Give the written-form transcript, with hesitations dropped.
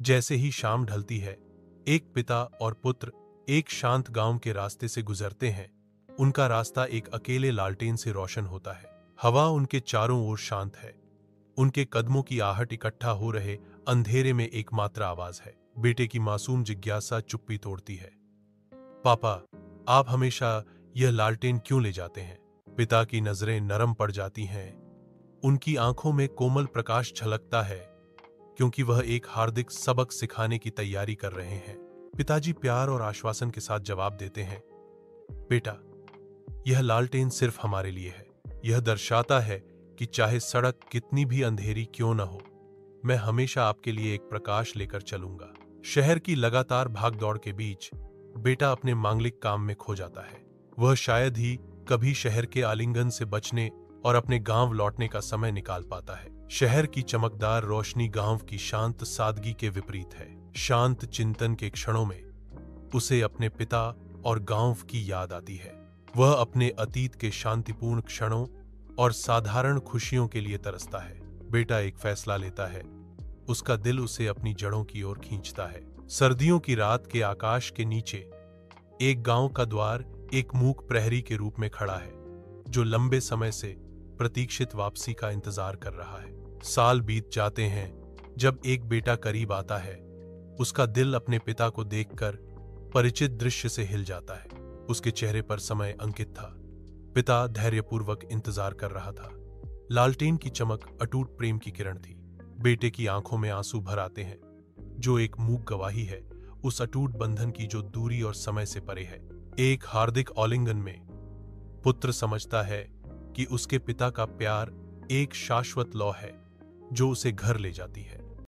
जैसे ही शाम ढलती है, एक पिता और पुत्र एक शांत गांव के रास्ते से गुजरते हैं। उनका रास्ता एक अकेले लालटेन से रोशन होता है। हवा उनके चारों ओर शांत है। उनके कदमों की आहट इकट्ठा हो रहे अंधेरे में एकमात्र आवाज है। बेटे की मासूम जिज्ञासा चुप्पी तोड़ती है। पापा, आप हमेशा यह लालटेन क्यों ले जाते हैं? पिता की नजरें नरम पड़ जाती हैं। उनकी आंखों में कोमल प्रकाश झलकता है, क्योंकि वह एक हार्दिक सबक सिखाने की तैयारी कर रहे हैं। पिताजी प्यार और आश्वासन के साथ जवाब देते हैं, बेटा, यह लालटेन सिर्फ हमारे लिए है। यह दर्शाता है कि चाहे सड़क कितनी भी अंधेरी क्यों न हो, मैं हमेशा आपके लिए एक प्रकाश लेकर चलूंगा। शहर की लगातार भागदौड़ के बीच बेटा अपने मांगलिक काम में खो जाता है। वह शायद ही कभी शहर के आलिंगन से बचने और अपने गांव लौटने का समय निकाल पाता है। शहर की चमकदार रोशनी गांव की शांत सादगी के विपरीत है। शांत चिंतन के क्षणों में उसे अपने पिता और गांव की याद आती है। वह अपने अतीत के शांतिपूर्ण क्षणों और साधारण खुशियों के लिए तरसता है। बेटा एक फैसला लेता है। उसका दिल उसे अपनी जड़ों की ओर खींचता है। सर्दियों की रात के आकाश के नीचे एक गांव का द्वार एक मूक प्रहरी के रूप में खड़ा है, जो लंबे समय से प्रतीक्षित वापसी का इंतजार कर रहा है। साल बीत जाते हैं। जब एक बेटा करीब आता है, उसका दिल अपने पिता को देखकर परिचित दृश्य से हिल जाता है। उसके चेहरे पर समय अंकित था। पिता धैर्यपूर्वक इंतजार कर रहा था। लालटेन की चमक अटूट प्रेम की किरण थी। बेटे की आंखों में आंसू भर आते हैं, जो एक मूक गवाही है उस अटूट बंधन की जो दूरी और समय से परे है। एक हार्दिक आलिंगन में पुत्र समझता है कि उसके पिता का प्यार एक शाश्वत लौ है, जो उसे घर ले जाती है।